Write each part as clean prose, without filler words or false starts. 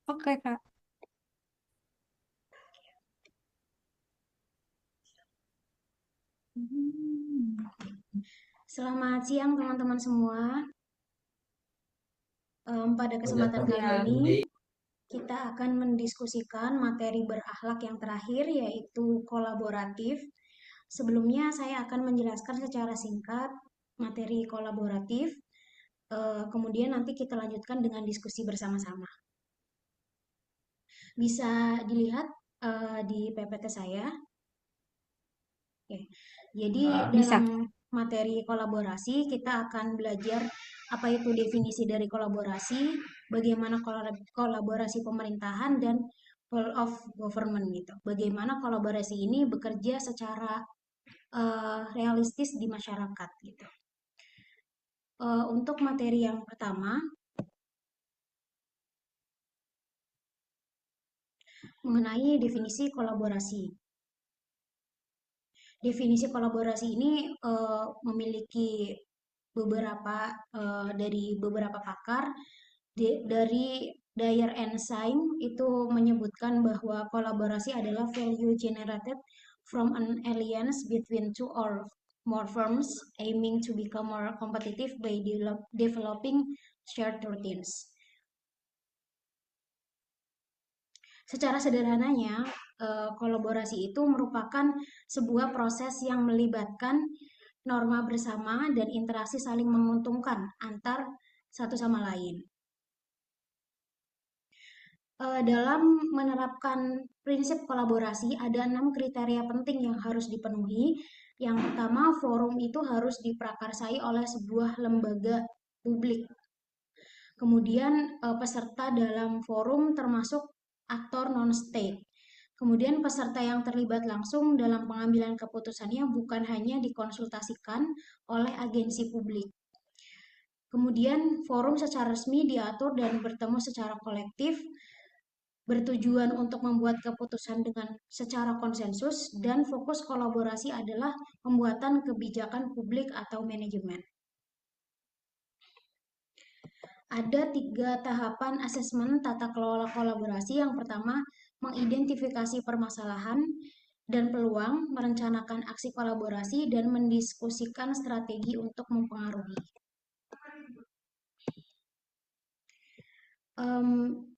Oke, Kak. Hmm. Selamat siang teman-teman semua. Pada kesempatan kali Ya, ini kita akan mendiskusikan materi berakhlak yang terakhir yaitu kolaboratif. Sebelumnya saya akan menjelaskan secara singkat materi kolaboratif. Kemudian nanti kita lanjutkan dengan diskusi bersama-sama. Bisa dilihat di PPT saya. Oke. Jadi dalam bisa. materi kolaborasi kita akan belajar apa itu definisi dari kolaborasi, bagaimana kolaborasi pemerintahan dan whole of government gitu. Bagaimana kolaborasi ini bekerja secara realistis di masyarakat gitu. Untuk materi yang pertama mengenai definisi kolaborasi. Definisi kolaborasi ini memiliki beberapa dari beberapa pakar dari Dyer and Syme itu menyebutkan bahwa kolaborasi adalah value generated from an alliance between two or more firms aiming to become more competitive by developing shared routines. Secara sederhananya, kolaborasi itu merupakan sebuah proses yang melibatkan norma bersama dan interaksi saling menguntungkan antar satu sama lain. Dalam menerapkan prinsip kolaborasi, ada 6 kriteria penting yang harus dipenuhi. Yang pertama, forum itu harus diprakarsai oleh sebuah lembaga publik. Kemudian peserta dalam forum termasuk aktor non-state. Kemudian peserta yang terlibat langsung dalam pengambilan keputusannya bukan hanya dikonsultasikan oleh agensi publik. Kemudian forum secara resmi diatur dan bertemu secara kolektif, bertujuan untuk membuat keputusan dengan secara konsensus, dan fokus kolaborasi adalah pembuatan kebijakan publik atau manajemen. Ada 3 tahapan asesmen tata kelola kolaborasi. Yang pertama, mengidentifikasi permasalahan dan peluang, merencanakan aksi kolaborasi, dan mendiskusikan strategi untuk mempengaruhi. Em,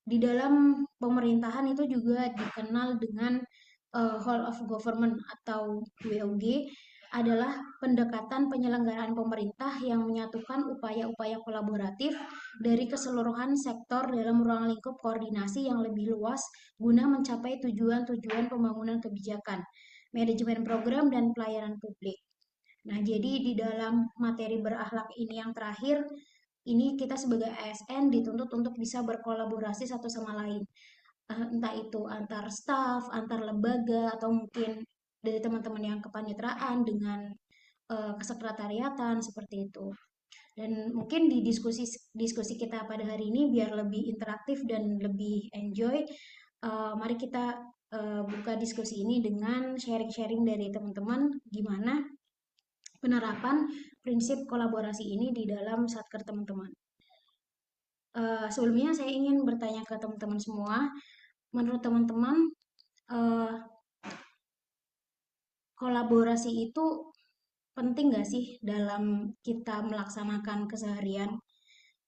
di dalam pemerintahan itu juga dikenal dengan whole of government atau WOG, adalah pendekatan penyelenggaraan pemerintah yang menyatukan upaya-upaya kolaboratif dari keseluruhan sektor dalam ruang lingkup koordinasi yang lebih luas guna mencapai tujuan-tujuan pembangunan kebijakan, manajemen program, dan pelayanan publik. Nah, jadi di dalam materi berakhlak ini yang terakhir, ini kita sebagai ASN dituntut untuk bisa berkolaborasi satu sama lain. Entah itu antar staf, antar lembaga, atau mungkin dari teman-teman yang kepaniteraan dengan kesekretariatan seperti itu. Dan mungkin di diskusi diskusi kita pada hari ini biar lebih interaktif dan lebih enjoy, mari kita buka diskusi ini dengan sharing-sharing dari teman-teman gimana penerapan prinsip kolaborasi ini di dalam satker teman-teman. Sebelumnya saya ingin bertanya ke teman-teman semua, menurut teman-teman eh, kolaborasi itu penting nggak sih dalam kita melaksanakan keseharian?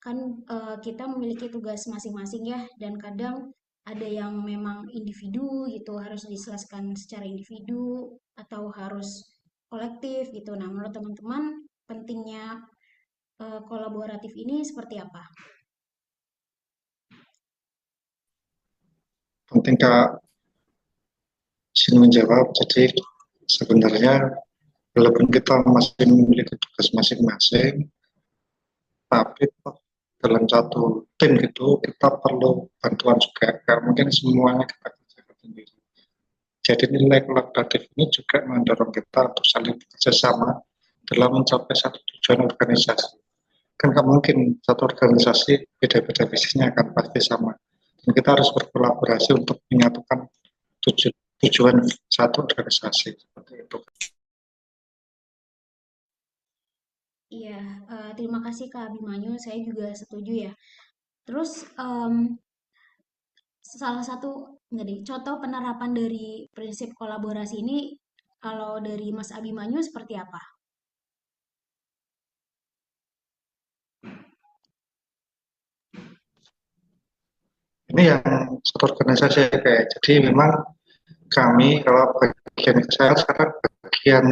Kan kita memiliki tugas masing-masing ya, dan kadang ada yang memang individu gitu harus diselesaikan secara individu atau harus kolektif gitu. Nah, menurut teman-teman pentingnya kolaboratif ini seperti apa? Penting Kak sini menjawab. Jadi sebenarnya walaupun kita masih memiliki tugas masing-masing, tapi dalam satu tim gitu kita perlu bantuan juga. Gak mungkin semuanya kita kerjakan sendiri. Jadi nilai kolaboratif ini juga mendorong kita untuk saling bekerjasama dalam mencapai satu tujuan organisasi. Kan gak mungkin satu organisasi beda-beda visinya kan pasti sama. Dan kita harus berkolaborasi untuk menyatukan tujuan satu organisasi seperti itu. Iya, terima kasih Kak Abimanyu. Saya juga setuju ya. Terus salah satu enggak deh, contoh penerapan dari prinsip kolaborasi ini kalau dari Mas Abimanyu seperti apa? Ini yang satu organisasi kayak, jadi memang kami kalau bagian saya sekarang bagian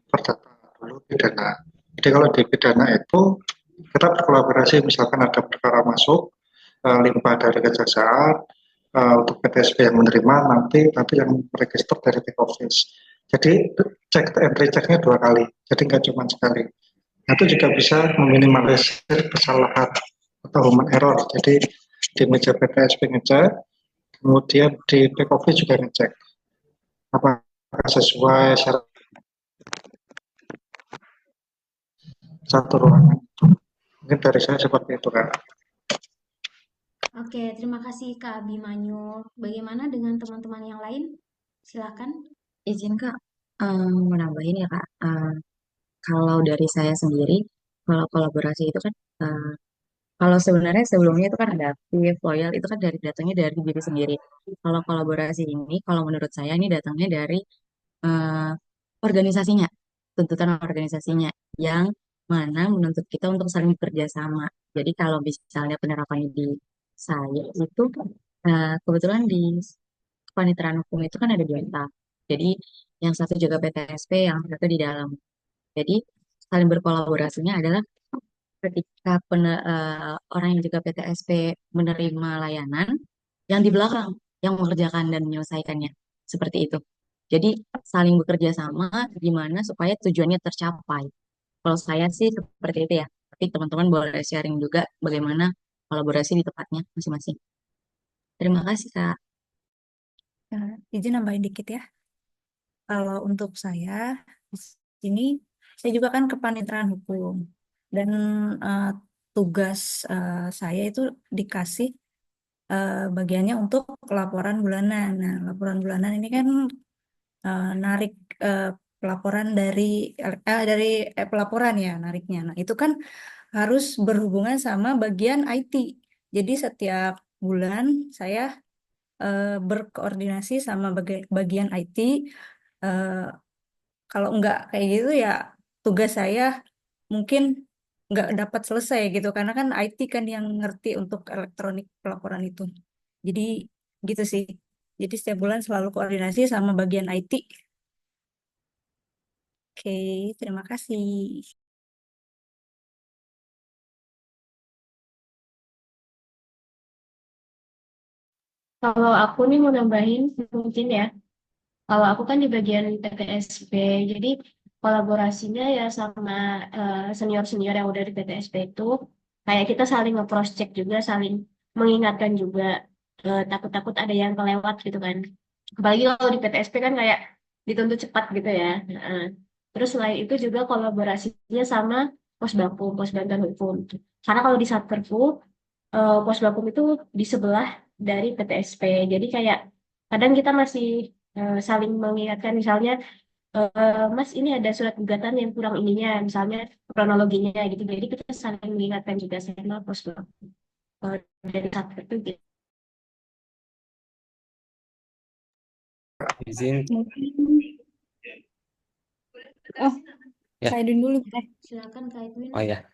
perdata dulu pidana. Jadi kalau di pidana itu kita berkolaborasi, misalkan ada perkara masuk, limpah dari kejaksaan, untuk PTSP yang menerima, nanti yang register dari back office. Jadi cek and rechecknya 2 kali, jadi nggak cuma sekali. Nah, itu juga bisa meminimalisir kesalahan atau human error. Jadi di meja PTSP ngecek, kemudian di back office juga ngecek apakah sesuai syarat satu ruangan. Mungkin dari saya seperti itu, Kak. Oke, terima kasih Kak Abimanyu. Bagaimana dengan teman-teman yang lain? Silakan. Izin Kak, mau nambahin ya Kak. Kalau dari saya sendiri, kalau kolaborasi itu kan, kalau sebenarnya sebelumnya itu kan ada aktif, loyal, itu kan dari datangnya dari diri sendiri. Kalau kolaborasi ini, kalau menurut saya ini datangnya dari eh, organisasinya, tuntutan organisasinya, yang mana menuntut kita untuk saling bekerja sama. Jadi kalau misalnya penerapannya di saya itu, kebetulan di kepaniteraan hukum itu kan ada 2 tahap. Jadi yang satu juga PTSP, yang satu di dalam. Jadi saling berkolaborasinya adalah ketika orang yang juga PTSP menerima layanan, yang di belakang yang mengerjakan dan menyelesaikannya. Seperti itu. Jadi saling bekerja sama gimana supaya tujuannya tercapai. Kalau saya sih seperti itu ya. Tapi teman-teman boleh sharing juga bagaimana kolaborasi di tempatnya masing-masing. Terima kasih, Kak. Izin nambahin dikit ya. Kalau untuk saya di sini, saya juga kan kepaniteraan hukum dan eh, tugas saya itu dikasih bagiannya untuk laporan bulanan. Nah, laporan bulanan ini kan narik eh, pelaporan dari pelaporan ya nariknya. Nah, itu kan harus berhubungan sama bagian IT. Jadi setiap bulan saya berkoordinasi sama bagian IT. eh, Kalau nggak kayak gitu ya tugas saya mungkin nggak dapat selesai gitu karena kan IT kan yang ngerti untuk elektronik pelaporan itu. Jadi gitu sih. Jadi setiap bulan selalu koordinasi sama bagian IT. Oke, terima kasih. Kalau aku nih mau nambahin mungkin ya, kalau aku kan di bagian PTSP, jadi kolaborasinya ya sama senior-senior yang udah di PTSP itu, kayak kita saling nge-cross check juga, saling mengingatkan juga, takut-takut ada yang kelewat gitu kan. Apalagi kalau di PTSP kan kayak dituntut cepat gitu ya. Heeh. Terus selain itu juga kolaborasinya sama Posbakum, Pos Bantuan Hukum. Karena kalau di Satkerpu, pos vakum itu di sebelah dari PTSP. Jadi kayak kadang kita masih saling mengingatkan misalnya, Mas ini ada surat gugatan yang kurang ininya, misalnya kronologinya gitu. Jadi kita saling mengingatkan juga sama pos vakum dari saat itu gitu. Izin, Mungkin, oh, ya, saya dulu. Silakan Kak Edwin. oh ya,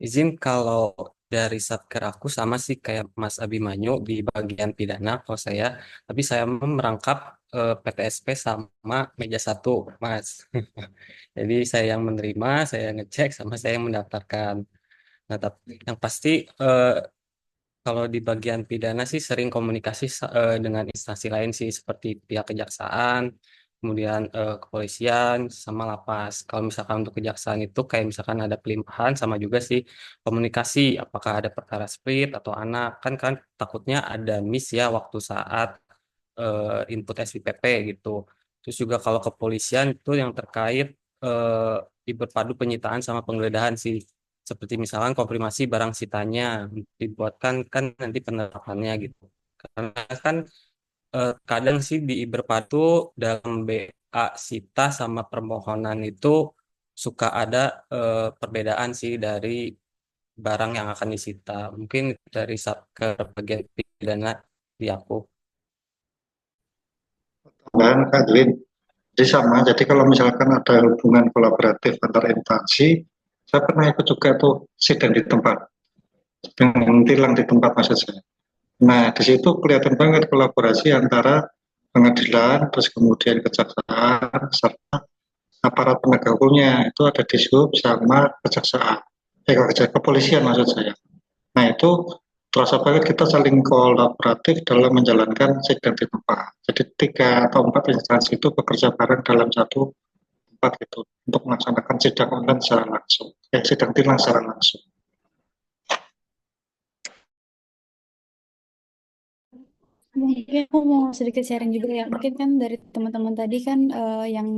izin kalau dari Satker aku sama sih kayak Mas Abimanyu di bagian pidana kalau saya, tapi saya merangkap PTSP sama meja satu, Mas. Jadi saya yang menerima, saya ngecek, sama saya yang mendaftarkan. Nah, tapi yang pasti eh, kalau di bagian pidana sih sering komunikasi dengan instansi lain sih seperti pihak kejaksaan, kemudian kepolisian, sama lapas. Kalau misalkan untuk kejaksaan itu kayak misalkan ada pelimpahan sama juga sih komunikasi apakah ada perkara split atau anak kan takutnya ada miss ya waktu saat input SPPP gitu. Terus juga kalau kepolisian itu yang terkait di berpadu penyitaan sama penggeledahan sih seperti misalkan konfirmasi barang sitanya dibuatkan kan nanti penerapannya gitu karena kan kadang sih di Iberpatu dalam BA sita sama permohonan itu suka ada perbedaan sih dari barang yang akan disita mungkin dari Satker bagian pidana di aku. Tambahan Kak Dwin. Jadi sama, jadi kalau misalkan ada hubungan kolaboratif antar instansi, saya pernah ikut juga tuh sidang di tempat, dengan tilang di tempat maksud saya. Nah, di situ kelihatan banget kolaborasi antara pengadilan, terus kemudian kejaksaan, serta aparat penegak hukumnya. Itu ada di sub sama kejaksaan, kepolisian maksud saya. Nah, itu terasa banget kita saling kolaboratif dalam menjalankan sidang di tempat. Jadi 3 atau 4 instansi itu bekerja bareng dalam satu tempat itu untuk melaksanakan sidang online secara langsung, sidang tilang secara langsung. Mungkin aku mau sedikit sharing juga ya. Mungkin kan dari teman-teman tadi kan yang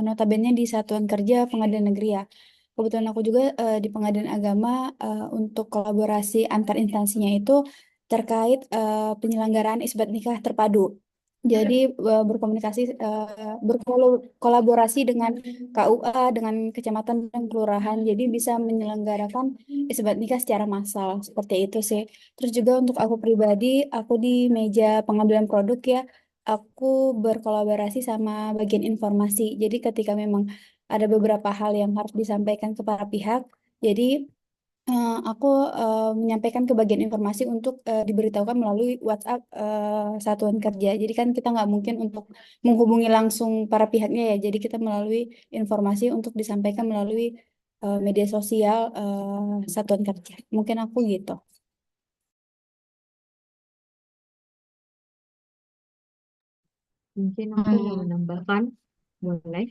notabene di Satuan Kerja Pengadilan Negeri ya. Kebetulan aku juga di Pengadilan Agama untuk kolaborasi antar instansinya itu terkait penyelenggaraan isbat nikah terpadu. Jadi berkomunikasi, berkolaborasi dengan KUA, dengan kecamatan dan kelurahan. Jadi bisa menyelenggarakan isbat nikah secara massal. Seperti itu sih. Terus juga untuk aku pribadi, aku di meja pengambilan produk ya, aku berkolaborasi sama bagian informasi. Jadi ketika memang ada beberapa hal yang harus disampaikan ke para pihak, jadi aku menyampaikan ke bagian informasi untuk diberitahukan melalui WhatsApp satuan kerja. Jadi kan kita nggak mungkin untuk menghubungi langsung para pihaknya ya. Jadi kita melalui informasi untuk disampaikan melalui media sosial satuan kerja. Mungkin aku gitu. Mungkin aku mau Hmm, menambahkan, boleh.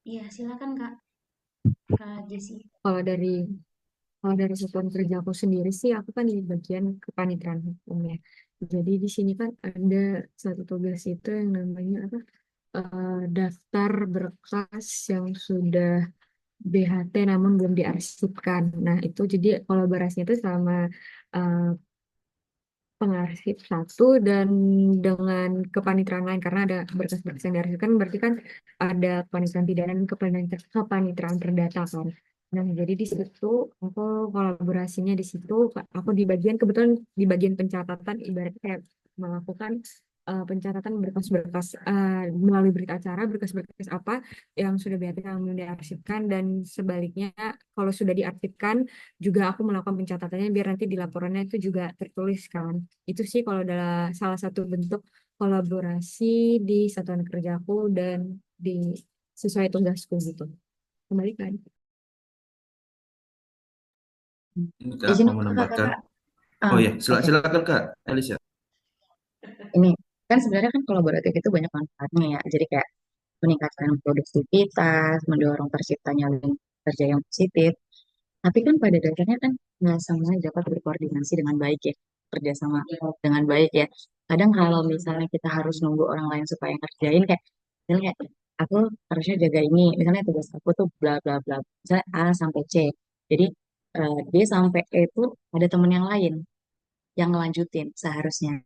Iya, silakan Kak, Kak Jesse. Kalau dari kalau dari satuan kerja aku sendiri sih, aku kan di bagian kepanitiaan hukum ya. Jadi di sini kan ada satu tugas itu yang namanya apa? Daftar berkas yang sudah BHT namun belum diarsipkan. Nah, itu jadi kolaborasinya itu sama eh, pengarsip satu dan dengan kepaniteraan lain karena ada berkas-berkas yang diarsipkan berarti kan ada kepaniteraan pidana dan kepaniteraan perdata kan. Nah, jadi di situ aku kolaborasinya di situ aku di bagian kebetulan di bagian pencatatan ibaratnya kayak melakukan pencatatan berkas-berkas melalui berita acara berkas-berkas apa yang sudah BHT yang belum diarsipkan dan sebaliknya kalau sudah diarsipkan juga aku melakukan pencatatannya biar nanti di laporannya itu juga tertulis kan. Itu sih kalau adalah salah satu bentuk kolaborasi di satuan kerjaku dan di sesuai tugasku gitu. Kembalikan. Ini Kak izin mau aku menambahkan. kakak. Oh Ah, ya, oke. silakan Kak, Elisa. Ini kan sebenarnya kan kolaboratif itu banyak manfaatnya ya. Jadi kayak meningkatkan produktivitas, mendorong terciptanya lingkungan kerja yang positif. Tapi kan pada dasarnya kan nggak semuanya dapat berkoordinasi dengan baik ya, kerjasama dengan baik ya. Kadang kalau misalnya kita harus nunggu orang lain supaya ngerjain kayak, misalnya kayak aku harusnya jaga ini, misalnya tugas aku tuh bla bla bla, misalnya A sampai C. Jadi D sampai E itu ada temen yang lain yang ngelanjutin seharusnya.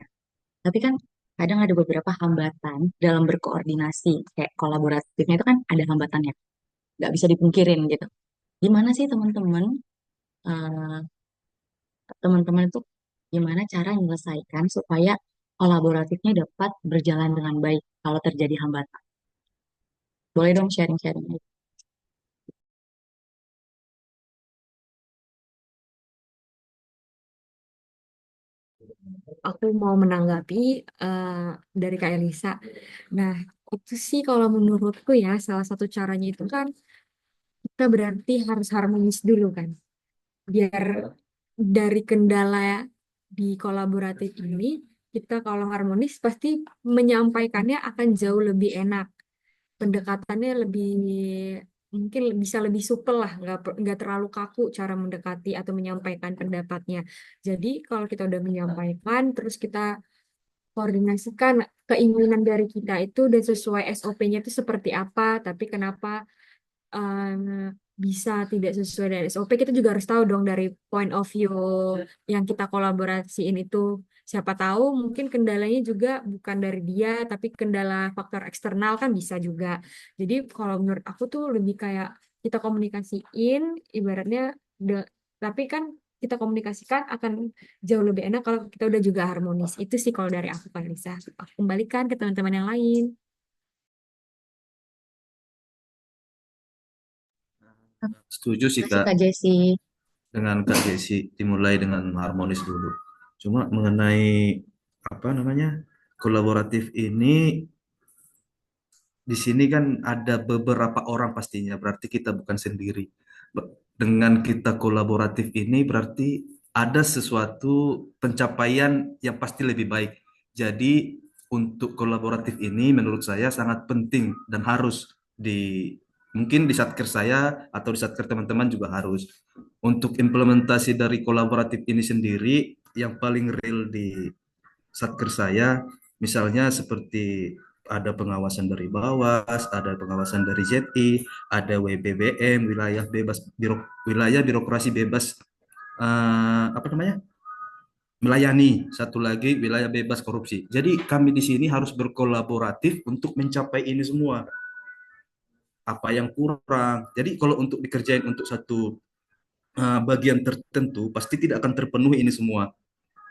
Tapi kan kadang ada beberapa hambatan dalam berkoordinasi, kayak kolaboratifnya itu kan ada hambatannya, nggak bisa dipungkirin gitu. Gimana sih teman-teman eh, teman-teman itu gimana cara menyelesaikan supaya kolaboratifnya dapat berjalan dengan baik kalau terjadi hambatan. Boleh dong sharing-sharing aja. Aku mau menanggapi eh, dari Kak Elisa. Nah, itu sih kalau menurutku ya salah satu caranya itu kan kita berarti harus harmonis dulu kan. Biar dari kendala di kolaboratif ini kita kalau harmonis pasti menyampaikannya akan jauh lebih enak, pendekatannya lebih mungkin bisa lebih supel lah, nggak terlalu kaku cara mendekati atau menyampaikan pendapatnya. Jadi kalau kita udah menyampaikan terus kita koordinasikan keinginan dari kita itu dan sesuai SOP-nya itu seperti apa, tapi kenapa bisa tidak sesuai dengan SOP, kita juga harus tahu dong dari point of view yang kita kolaborasiin itu. Siapa tahu mungkin kendalanya juga bukan dari dia, tapi kendala faktor eksternal kan bisa juga. Jadi kalau menurut aku tuh lebih kayak kita komunikasiin, ibaratnya, tapi kan kita komunikasikan akan jauh lebih enak kalau kita udah juga harmonis. Itu sih kalau dari aku, Kak Lisa. Aku kembalikan ke teman-teman yang lain. Setuju sih Terima kasih Kak Kak Jessi. dengan Kak Desi, dimulai dengan harmonis dulu. Cuma mengenai apa namanya kolaboratif ini, di sini kan ada beberapa orang pastinya, berarti kita bukan sendiri. Dengan kita kolaboratif ini berarti ada sesuatu pencapaian yang pasti lebih baik. Jadi untuk kolaboratif ini menurut saya sangat penting dan harus mungkin di satker saya atau di satker teman-teman juga harus. Untuk implementasi dari kolaboratif ini sendiri yang paling real di satker saya, misalnya seperti ada pengawasan dari Bawas, ada pengawasan dari ZI, ada WBBM, wilayah bebas wilayah birokrasi bebas apa namanya? Melayani, satu lagi wilayah bebas korupsi. Jadi kami di sini harus berkolaboratif untuk mencapai ini semua. Apa yang kurang. Jadi kalau untuk dikerjain untuk satu bagian tertentu pasti tidak akan terpenuhi ini semua.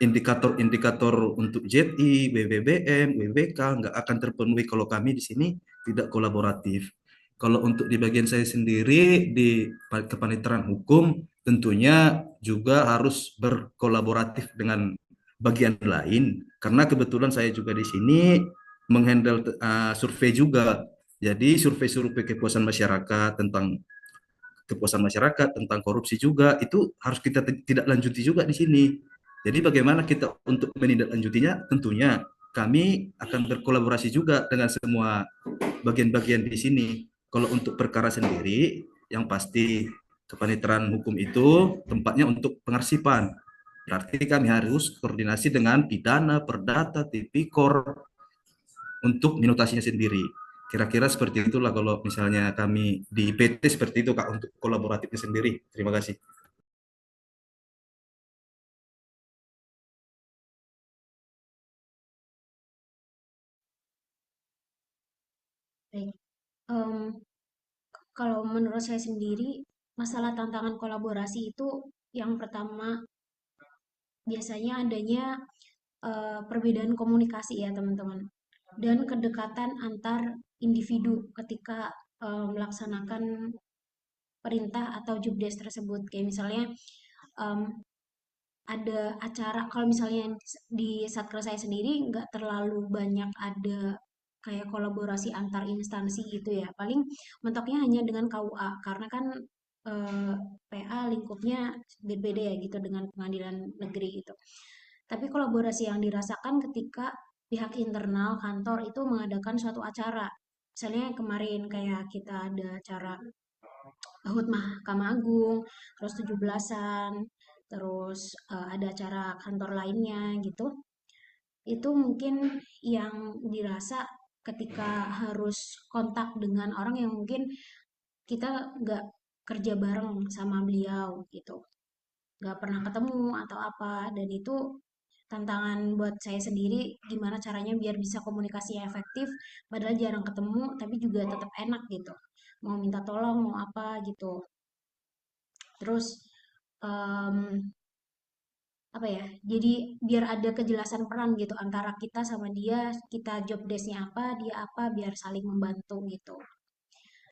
Indikator-indikator untuk ZI, BBBM, WBK nggak akan terpenuhi kalau kami di sini tidak kolaboratif. Kalau untuk di bagian saya sendiri di kepanitiaan hukum tentunya juga harus berkolaboratif dengan bagian lain karena kebetulan saya juga di sini menghandle survei juga. Jadi survei-survei kepuasan masyarakat tentang korupsi juga itu harus kita tidak lanjuti juga di sini. Jadi bagaimana kita untuk menindaklanjutinya? Tentunya kami akan berkolaborasi juga dengan semua bagian-bagian di sini. Kalau untuk perkara sendiri, yang pasti kepanitiaan hukum itu tempatnya untuk pengarsipan. Berarti kami harus koordinasi dengan pidana, perdata, tipikor untuk minutasinya sendiri. Kira-kira seperti itulah kalau misalnya kami di PT seperti itu Kak untuk kolaboratifnya sendiri. Terima kasih. Baik. Kalau menurut saya sendiri, masalah tantangan kolaborasi itu yang pertama biasanya adanya perbedaan komunikasi ya teman-teman, dan kedekatan antar individu ketika melaksanakan perintah atau job desk tersebut. Kayak misalnya em, ada acara, kalau misalnya di satker saya sendiri nggak terlalu banyak ada kayak kolaborasi antar instansi gitu ya. Paling mentoknya hanya dengan KUA karena kan eh, PA lingkupnya beda ya gitu dengan pengadilan negeri gitu. Tapi kolaborasi yang dirasakan ketika pihak internal kantor itu mengadakan suatu acara. Misalnya kemarin kayak kita ada acara HUT Mahkamah Agung, terus 17-an, terus ada acara kantor lainnya gitu. Itu mungkin yang dirasa ketika harus kontak dengan orang yang mungkin kita nggak kerja bareng sama beliau gitu, nggak pernah ketemu atau apa, dan itu tantangan buat saya sendiri gimana caranya biar bisa komunikasi efektif padahal jarang ketemu tapi juga tetap enak gitu, mau minta tolong mau apa gitu. Terus em, apa ya, jadi biar ada kejelasan peran gitu antara kita sama dia, kita job desk-nya apa, dia apa, biar saling membantu gitu.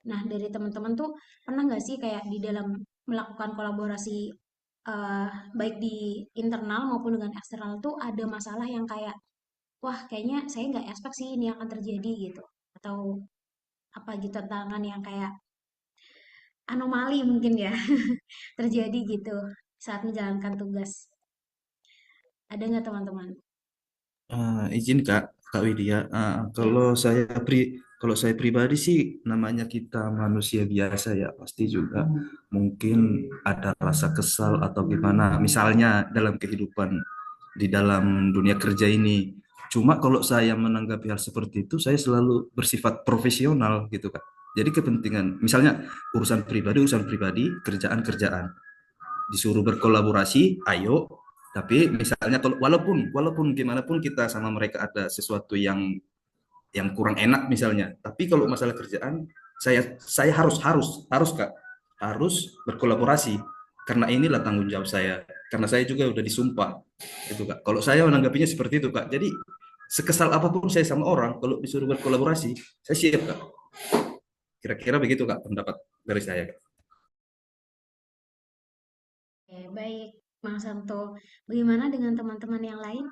Nah, dari teman-teman tuh pernah nggak sih kayak di dalam melakukan kolaborasi eh, baik di internal maupun dengan eksternal tuh ada masalah yang kayak, wah kayaknya saya nggak expect sih ini akan terjadi gitu. Atau apa gitu, tantangan yang kayak anomali mungkin ya terjadi gitu saat menjalankan tugas. Ada nggak teman-teman? Izin Kak Widya. Ya. Kalau saya pribadi sih namanya kita manusia biasa ya pasti juga mungkin ada rasa kesal atau gimana. Misalnya dalam kehidupan di dalam dunia kerja ini. Cuma kalau saya menanggapi hal seperti itu, saya selalu bersifat profesional gitu Kak. Jadi kepentingan, misalnya urusan pribadi, kerjaan, kerjaan. Disuruh berkolaborasi, ayo. Tapi misalnya kalau walaupun gimana pun kita sama mereka ada sesuatu yang kurang enak misalnya. Tapi kalau masalah kerjaan, saya harus Kak, harus berkolaborasi karena inilah tanggung jawab saya. karena saya juga udah disumpah itu Kak. Kalau saya menanggapinya seperti itu Kak. Jadi sekesal apapun saya sama orang, kalau disuruh berkolaborasi, saya siap Kak. Kira-kira begitu Kak pendapat dari saya Kak. Oke, baik, Bang Santo. Bagaimana dengan teman-teman yang lain?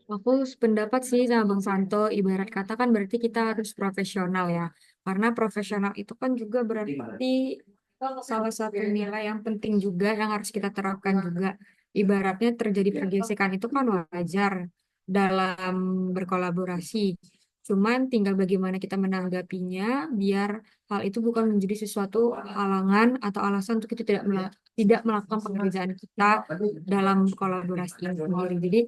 Aku sependapat sih sama Bang Santo, ibarat kata kan berarti kita harus profesional ya. Karena profesional itu kan juga berarti salah satu nilai yang penting juga yang harus kita terapkan juga. Ibaratnya terjadi pergesekan itu kan wajar dalam berkolaborasi. Cuman tinggal bagaimana kita menanggapinya biar hal itu bukan menjadi sesuatu halangan atau alasan untuk kita tidak melakukan pekerjaan kita dalam kolaborasi ini sendiri. Jadi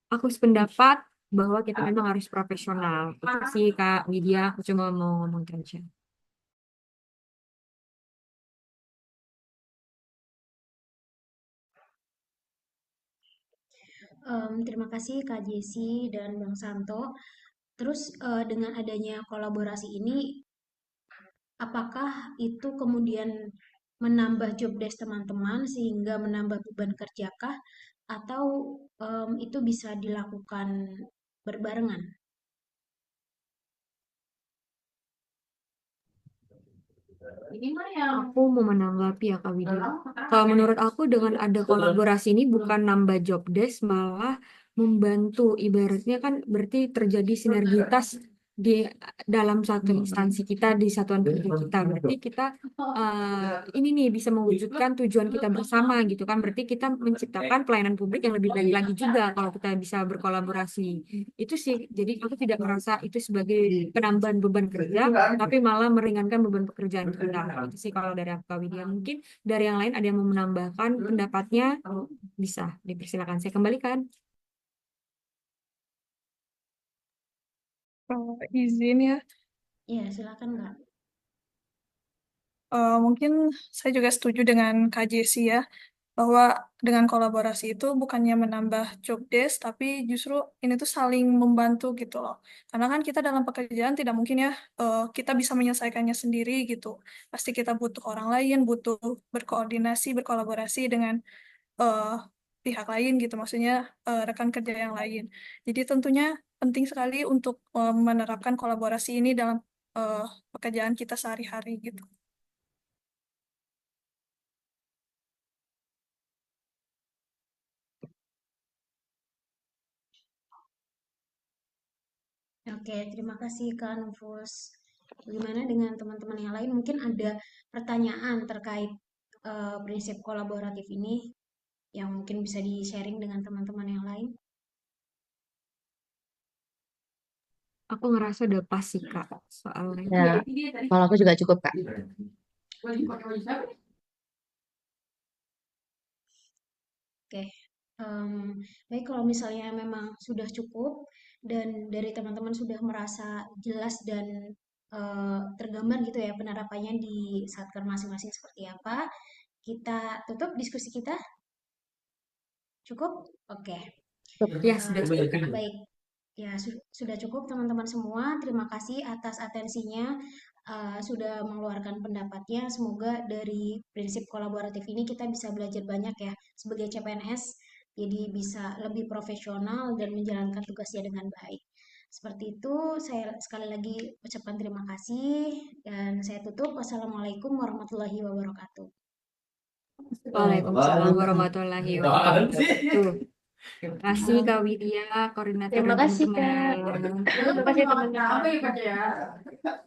aku sependapat bahwa kita memang harus profesional. Itu sih Kak Widya, aku cuma mau ngomong aja. Terima kasih Kak Jessi dan Bang Santo. Terus dengan adanya kolaborasi ini, apakah itu kemudian menambah job desk teman-teman sehingga menambah beban kerjakah? Atau itu bisa dilakukan berbarengan? Aku mau menanggapi ya Kak Widya. Kalau menurut aku dengan ada kolaborasi ini bukan nambah job desk, malah membantu. Ibaratnya kan berarti terjadi sinergitas di dalam satu instansi kita, di satuan kerja kita. Berarti kita ini nih bisa mewujudkan tujuan kita bersama gitu kan. Berarti kita menciptakan pelayanan publik yang lebih baik lagi juga kalau kita bisa berkolaborasi. Itu sih, jadi aku tidak merasa itu sebagai penambahan beban kerja, tapi malah meringankan beban pekerjaan kita. Itu sih kalau dari aku Kak Widya. Mungkin dari yang lain ada yang mau menambahkan pendapatnya, bisa dipersilakan. Saya kembalikan. Izin ya. Iya, silakan Kak. Mungkin saya juga setuju dengan Kak Jessi ya, bahwa dengan kolaborasi itu bukannya menambah job desk, tapi justru ini tuh saling membantu gitu loh. Karena kan kita dalam pekerjaan tidak mungkin ya kita bisa menyelesaikannya sendiri gitu. Pasti kita butuh orang lain, butuh berkoordinasi, berkolaborasi dengan eh, pihak lain gitu, maksudnya rekan kerja yang lain. Jadi tentunya penting sekali untuk menerapkan kolaborasi ini dalam eh, pekerjaan kita sehari-hari gitu. Oke, terima kasih Kak Nufus. Bagaimana dengan teman-teman yang lain? Mungkin ada pertanyaan terkait prinsip kolaboratif ini yang mungkin bisa di-sharing dengan teman-teman yang lain. Aku ngerasa udah pas sih Kak soalnya. Ya, kalau aku juga cukup, Kak. Oke, baik kalau misalnya memang sudah cukup dan dari teman-teman sudah merasa jelas dan tergambar gitu ya penerapannya di satker masing-masing seperti apa, kita tutup diskusi kita. Cukup? Oke. Ya, sudah cukup. Baik, ya sudah cukup teman-teman semua. Terima kasih atas atensinya, sudah mengeluarkan pendapatnya. Semoga dari prinsip kolaboratif ini kita bisa belajar banyak ya sebagai CPNS. Jadi bisa lebih profesional dan menjalankan tugasnya dengan baik. Seperti itu, saya sekali lagi ucapkan terima kasih dan saya tutup. Wassalamualaikum warahmatullahi wabarakatuh. Waalaikumsalam warahmatullahi wabarakatuh. Terima kasih Kak Widya, koordinator Terima dan kasih Kak. teman-teman. Terima kasih teman-teman.